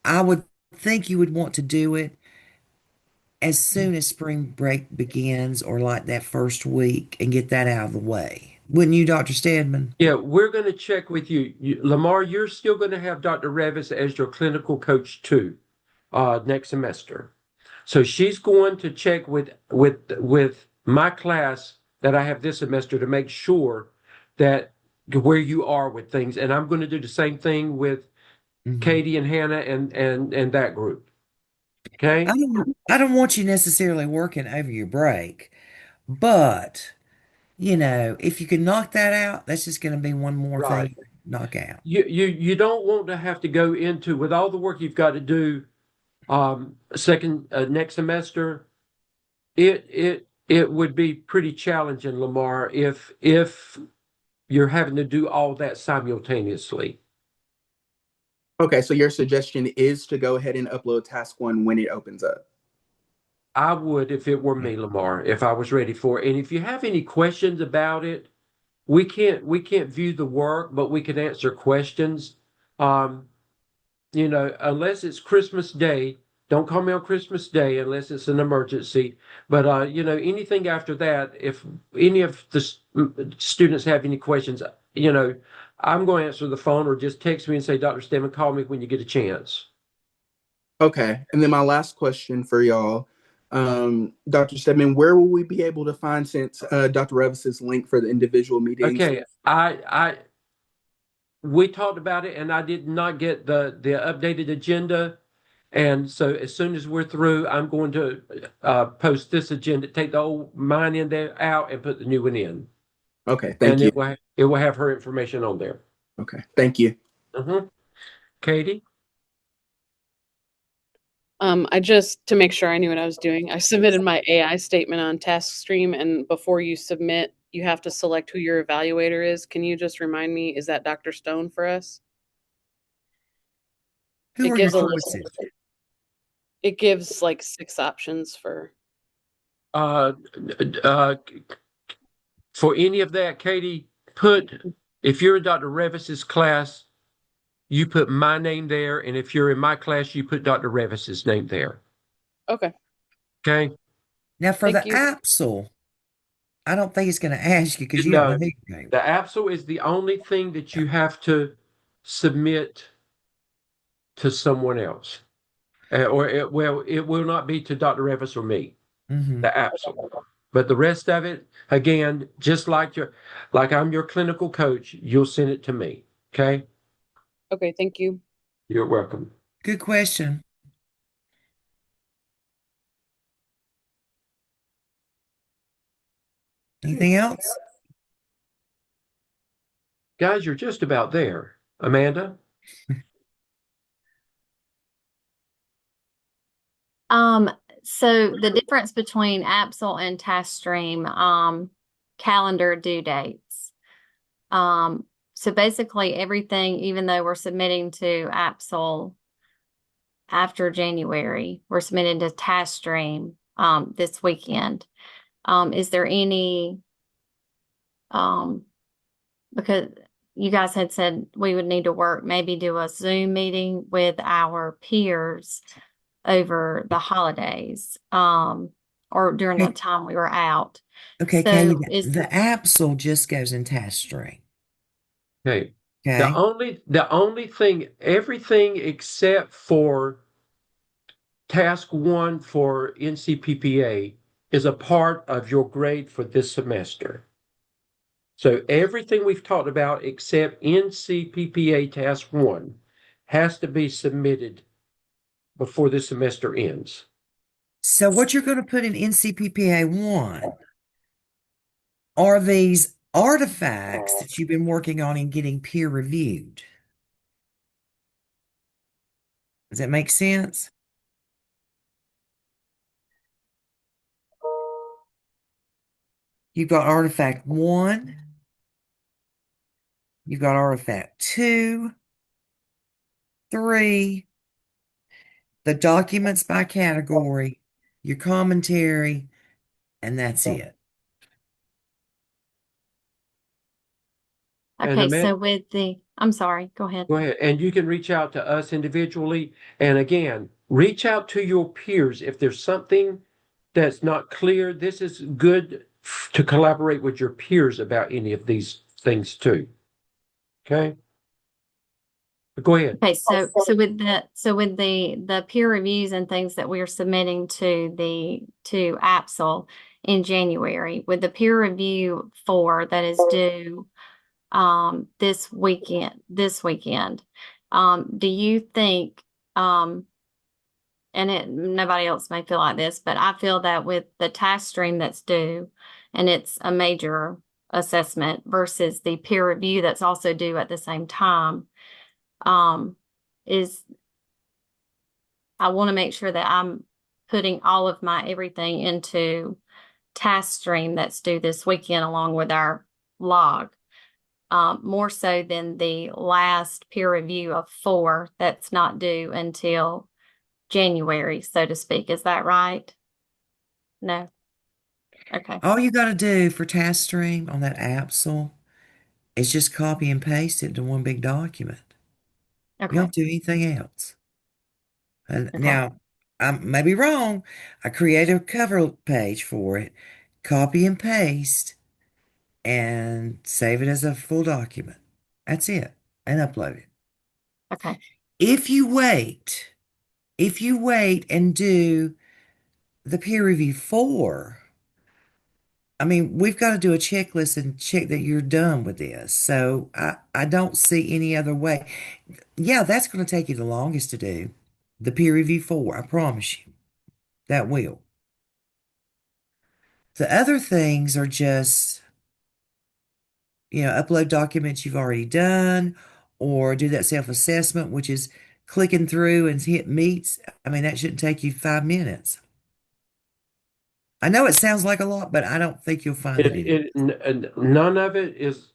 I would think you would want to do it as soon as spring break begins, or like that first week, and get that out of the way. Wouldn't you, Dr. Stedman? Yeah, we're going to check with you. Lamar, you're still going to have Dr. Revis as your clinical coach too, next semester. So she's going to check with my class that I have this semester to make sure that where you are with things. And I'm going to do the same thing with Katie and Hannah and that group. Okay. I don't want you necessarily working over your break, but if you can knock that out, that's just going to be one more thing to knock out. You don't want to have to go into, with all the work you've got to do next semester, it would be pretty challenging, Lamar, if you're having to do all that simultaneously. Okay, so your suggestion is to go ahead and upload task 1 when it opens up. I would if it were me, Lamar, if I was ready for it. And if you have any questions about it, we can't view the work, but we can answer questions. Unless it's Christmas Day, don't call me on Christmas Day unless it's an emergency. But anything after that, if any of the students have any questions, I'm going to answer the phone or just text me and say, Dr. Stedman, call me when you get a chance. Okay, and then my last question for y'all, Dr. Stedman, where will we be able to find, since Dr. Revis's link for the individual meetings? Okay, we talked about it, and I did not get the updated agenda. And so as soon as we're through, I'm going to post this agenda, take the old mine in there out and put the new one in. Okay, thank you. It will have her information on there. Okay, thank you. Katie? To make sure I knew what I was doing, I submitted my AI statement on TaskStream, and before you submit, you have to select who your evaluator is. Can you just remind me, is that Dr. Stone for us? Who are your choices? It gives like 6 options for. For any of that, Katie, if you're in Dr. Revis's class, you put my name there, and if you're in my class, you put Dr. Revis's name there. Okay. Okay. Now for the APSL, I don't think it's going to ask you because you don't know who. The APSL is the only thing that you have to submit to someone else, it will not be to Dr. Revis or me. The APSL, but the rest of it, again, just like I'm your clinical coach, you'll send it to me. Okay. Okay. Thank you. You're welcome. Good question. Anything else? Guys, you're just about there. Amanda? So the difference between APSL and TaskStream, calendar due dates. So basically everything, even though we're submitting to APSL after January, we're submitting to TaskStream this weekend. Is there any, because you guys had said we would need to maybe do a Zoom meeting with our peers over the holidays. or during Okay, the time we were out. okay, So Katie, is, the APSL just goes in task stream. Okay. Okay. The only thing, everything except for task 1 for NCPPA is a part of your grade for this semester. So everything we've talked about except NCPPA task 1 has to be submitted before the semester ends. So what you're going to put in NCPPA 1 are these artifacts that you've been working on and getting peer reviewed. Does that make sense? You've got artifact 1, you've got artifact 2, 3, the documents by category, your commentary, and that's it. okay, so with the, I'm sorry, go ahead. Go ahead. And you can reach out to us individually. And again, reach out to your peers. If there's something that's not clear, this is good to collaborate with your peers about any of these things too. Okay? Go ahead. Okay, so with the peer reviews and things that we are submitting to APSL in January, with the peer review 4 that is due this weekend, do you think nobody else may feel like this, but I feel that with the task stream that's due and it's a major assessment versus the peer review that's also due at the same time, is I want to make sure that I'm putting all of my everything into task stream that's due this weekend along with our log, more so than the last peer review of 4 that's not due until January, so to speak. Is that right? No. Okay. All you got to do for task stream on that APSL is just copy and paste it into one big document. You Okay. don't do anything else. And Okay. now, I may be wrong. I create a cover page for it, copy and paste, and save it as a full document. That's it, and upload it. Okay. If you wait and do the peer review 4, I mean, we've got to do a checklist and check that you're done with this. So I don't see any other way. Yeah, that's going to take you the longest to do. The peer review 4, I promise you. That will. The other things are just, upload documents you've already done or do that self-assessment, which is clicking through and hit meets. I mean, that shouldn't take you 5 minutes. I know it sounds like a lot, but I don't think you'll find it. None of it is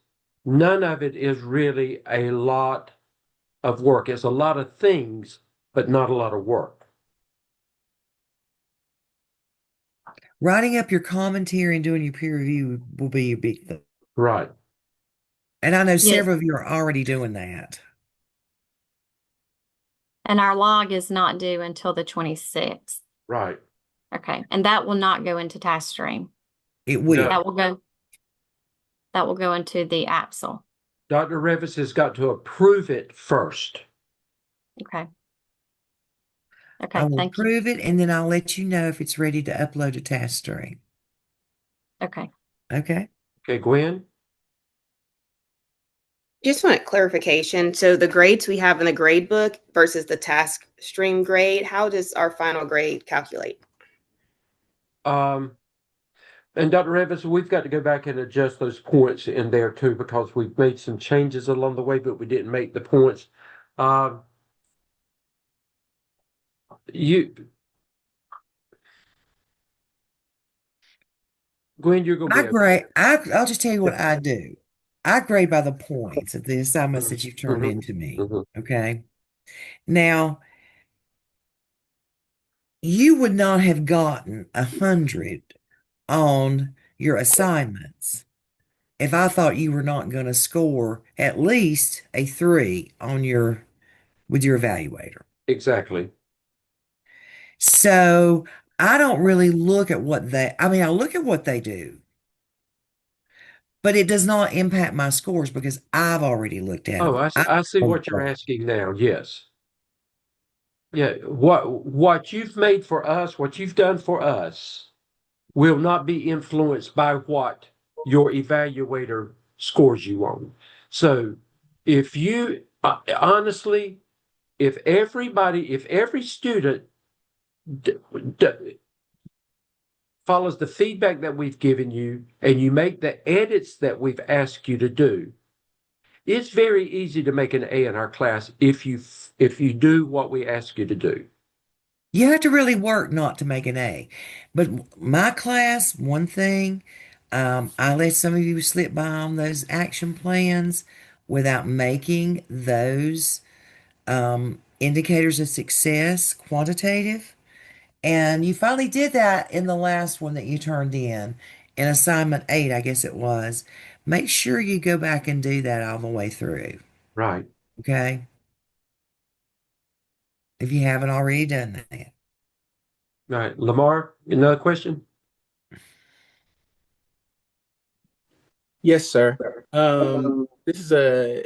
really a lot of work. It's a lot of things, but not a lot of work. Writing up your commentary and doing your peer review will be your big thing. Right. And I know several of you are already doing that. And our log is not due until the 26th. Right. Okay. And that will not go into task stream. It will. That will go into the APSL. Dr. Revis has got to approve it first. Okay. Okay, I will thank you. approve it, and then I'll let you know if it's ready to upload to task stream. Okay. Okay. Okay, Gwen? Just want clarification. So the grades we have in the grade book versus the task stream grade, how does our final grade calculate? And Dr. Revis, we've got to go back and adjust those points in there too, because we've made some changes along the way, but we didn't make the points. Gwen, you're going to be I'll just tell you what I do. I grade by the points of the assignments that you've turned into me. Okay. Now, you would not have gotten 100 on your assignments if I thought you were not going to score at least a 3 on with your evaluator. Exactly. So I don't really look at I look at what they do, but it does not impact my scores because I've already looked at Oh, them. I see what you're asking now. Yes. Yeah, what you've made for us, what you've done for us, will not be influenced by what your evaluator scores you on. So, if you honestly, if every student d- d- follows the feedback that we've given you and you make the edits that we've asked you to do, it's very easy to make an A in our class if you do what we ask you to do. You have to really work not to make an A. But my class, one thing, I let some of you slip by on those action plans without making those indicators of success quantitative. And you finally did that in the last one that you turned in assignment 8, I guess it was. Make sure you go back and do that all the way through. Right. Okay? If you haven't already done that. All right. Lamar, another question? Yes, sir. This is a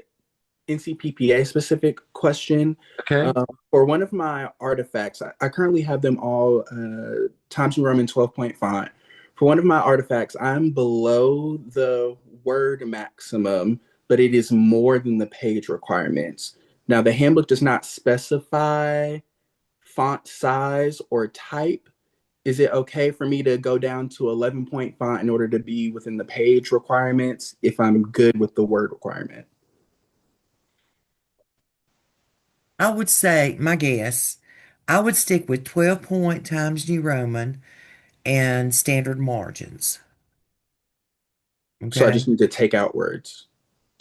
NCPPA specific question. Okay. For one of my artifacts, I currently have them all Times New Roman 12.5. For one of my artifacts, I'm below the word maximum, but it is more than the page requirements. Now, the handbook does not specify font size or type. Is it okay for me to go down to 11-point font in order to be within the page requirements if I'm good with the word requirement? I would say, my guess, I would stick with 12-point Times New Roman and standard margins. So I Okay? just need to take out words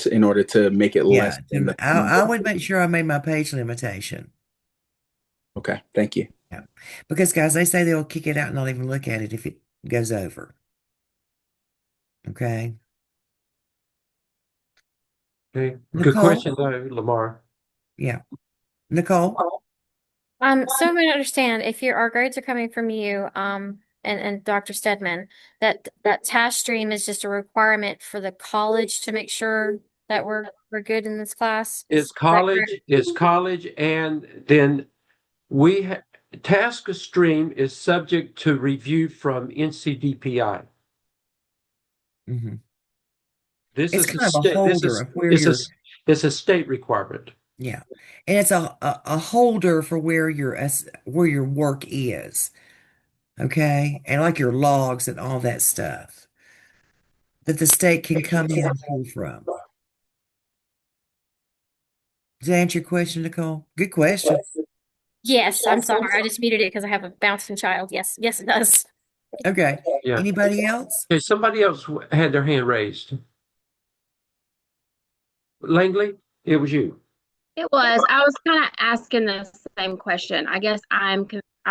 in order to make it less than the. I would make sure I made my page limitation. Okay, thank you. Yeah. Because guys, they say they'll kick it out and not even look at it if it goes over. Okay? Okay. Good Nicole? question though, Lamar. Yeah. Nicole? So I'm going to understand if our grades are coming from you, and Dr. Stedman, that task stream is just a requirement for the college to make sure that we're good in this class. It's college, and then task stream is subject to review from NCDPI. Mm-hmm. This It's is kind of a holder of where you're. It's a state requirement. Yeah, and it's a holder for where your work is, okay, and like your logs and all that stuff that the state can come in and pull from. Does that answer your question, Nicole? Good question. Yes, I'm sorry. I just muted it because I have a bouncing child. Yes, it does. Okay. Yeah. Anybody else? Okay, somebody else had their hand raised. Langley, it was you. It was. I was kind of asking the same question. I guess I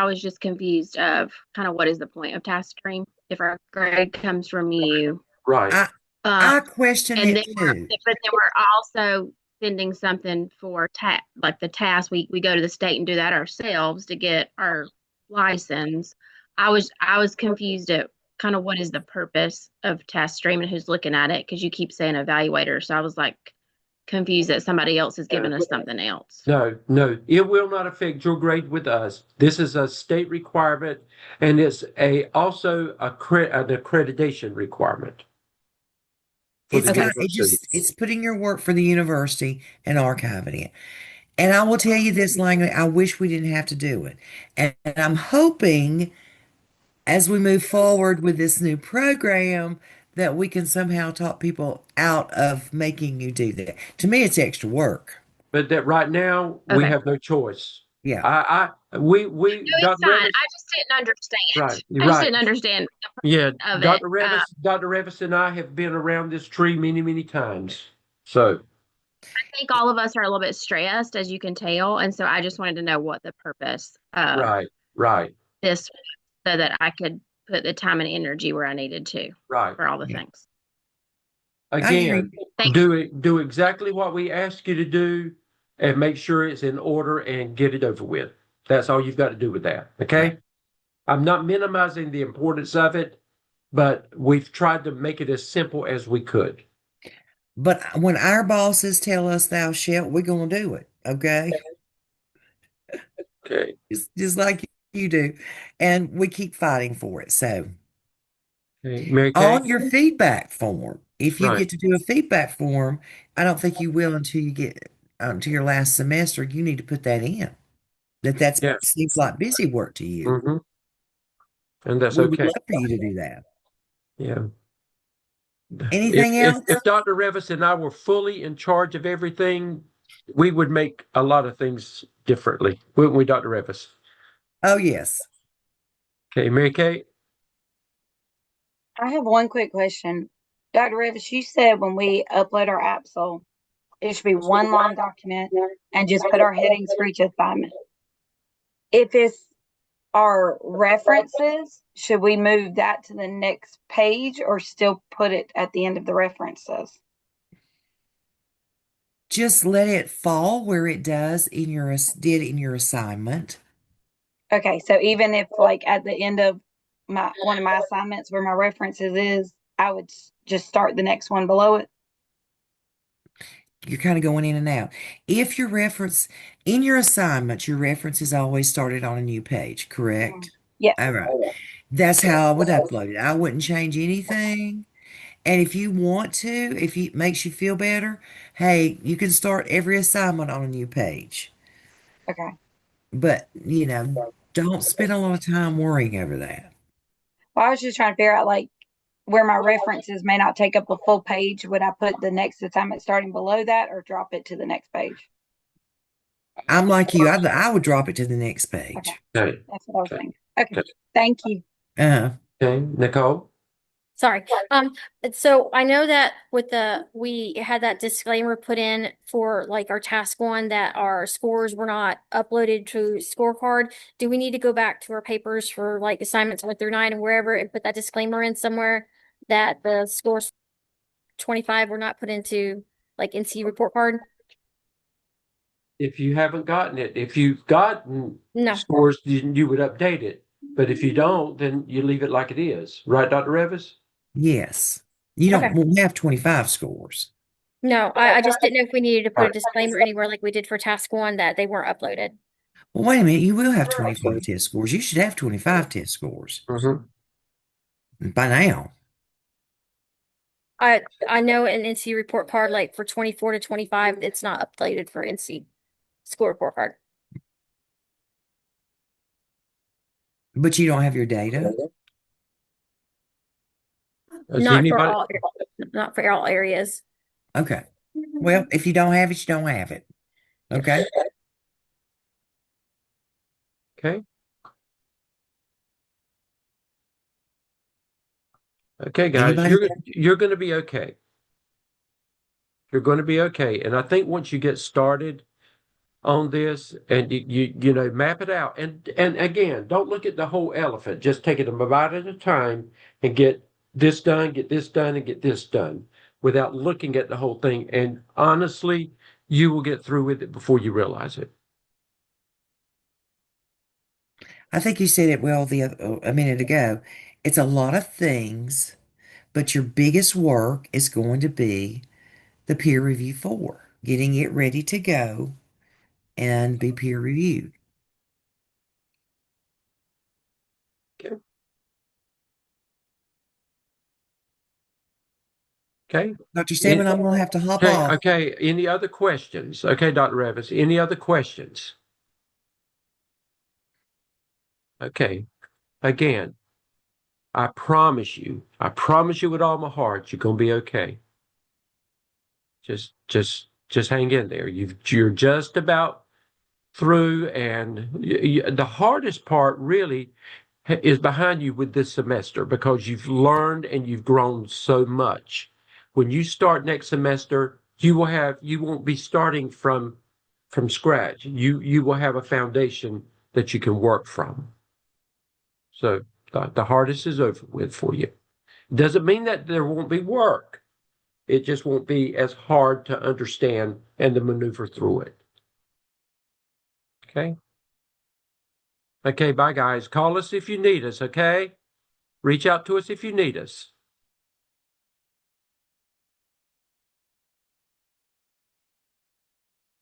was just confused of kind of what is the point of task stream if our grade comes from you. Right. I question and it too. But then we're also sending something for like the task. We go to the state and do that ourselves to get our license. I was confused at kind of what is the purpose of task stream and who's looking at it, because you keep saying evaluator. So I was like confused that somebody else is giving us something else. No, it will not affect your grade with us. This is a state requirement, and it's also an accreditation requirement. It's putting your work for the university and archiving it. And I will tell you this, Langley, I wish we didn't have to do it. And I'm hoping as we move forward with this new program that we can somehow talk people out of making you do that. To me, it's extra work. But that right now we have no choice. Yeah. We no, it's fine. I just didn't understand. Right. I just didn't understand. Yeah. Dr. Revis and I have been around this tree many, many times. So I think all of us are a little bit stressed, as you can tell, and so I just wanted to know what the purpose of this, so that I could put the time and energy where I needed to for all the things. Again, do exactly what we ask you to do and make sure it's in order and get it over with. That's all you've got to do with that. Okay? I'm not minimizing the importance of it, but we've tried to make it as simple as we could. But when our bosses tell us thou shalt, we're going to do it. Okay. Okay. Just like you do. And we keep fighting for it. So Okay. Mary Kay? on your feedback form, if you Right. get to do a feedback form, I don't think you will until you get to your last semester. You need to put that in. That Yeah. seems like busy work to you. Mm-hmm. And that's We would okay. love for you to do that. Yeah. Anything else? If Dr. Revis and I were fully in charge of everything, we would make a lot of things differently, wouldn't we, Dr. Revis? Oh, yes. Okay, Mary Kay? I have one quick question. Dr. Revis, you said when we upload our APSL, it should be one line document and just put our headings for each assignment. If it's our references, should we move that to the next page or still put it at the end of the references? Just let it fall where it does in your assignment. Okay, so even if like at the end of one of my assignments where my references is, I would just start the next one below it. You're kind of going in and out. If your reference in your assignment, your reference is always started on a new page, correct? Yeah. All right. That's how I would upload it. I wouldn't change anything. And if you want to, if it makes you feel better, hey, you can start every assignment on a new page. Okay. But, don't spend a lot of time worrying over that. Well, I was just trying to figure out like where my references may not take up a full page. Would I put the next assignment starting below that or drop it to the next page? I'm like you. I would drop it to the next page. Okay. That's what I was thinking. Okay. Thank you. Okay, Nicole? Sorry. So I know that we had that disclaimer put in for like our task one that our scores were not uploaded to scorecard. Do we need to go back to our papers for like assignments 1 through 9 and wherever and put that disclaimer in somewhere that the scores 25 were not put into like NC report card? If you haven't gotten it, if you've gotten No. scores, you would update it. But if you don't, then you leave it like it is. Right, Dr. Revis? Yes. You don't have 25 scores. No, I just didn't know if we needed to put a disclaimer anywhere like we did for task one that they weren't uploaded. Well, wait a minute. You will have 25 test scores. You should have 25 test scores by now. I know in NC report card, like for 24 to 25, it's not updated for NC school report card. But you don't have your data? Not for all areas. Okay. Well, if you don't have it, you don't have it. Okay. Okay. Okay, guys, you're going to be okay. You're going to be okay. And I think once you get started on this and you know, map it out. And again, don't look at the whole elephant. Just take it a bite at a time and get this done, get this done, and get this done without looking at the whole thing. And honestly, you will get through with it before you realize it. I think you said it well a minute ago. It's a lot of things, but your biggest work is going to be the peer review 4, getting it ready to go and be peer reviewed. Okay. Okay. Dr. Stedman, I'm going to have to hop off. Okay. Any other questions? Okay, Dr. Revis, any other questions? Okay. Again, I promise you with all my heart, you're going to be okay. Just hang in there. You're just about through, and the hardest part really is behind you with this semester because you've learned and you've grown so much. When you start next semester, you won't be starting from scratch. You will have a foundation that you can work from. So the hardest is over with for you. Doesn't mean that there won't be work. It just won't be as hard to understand and to maneuver through it. Okay? Okay, bye, guys. Call us if you need us, okay? Reach out to us if you need us.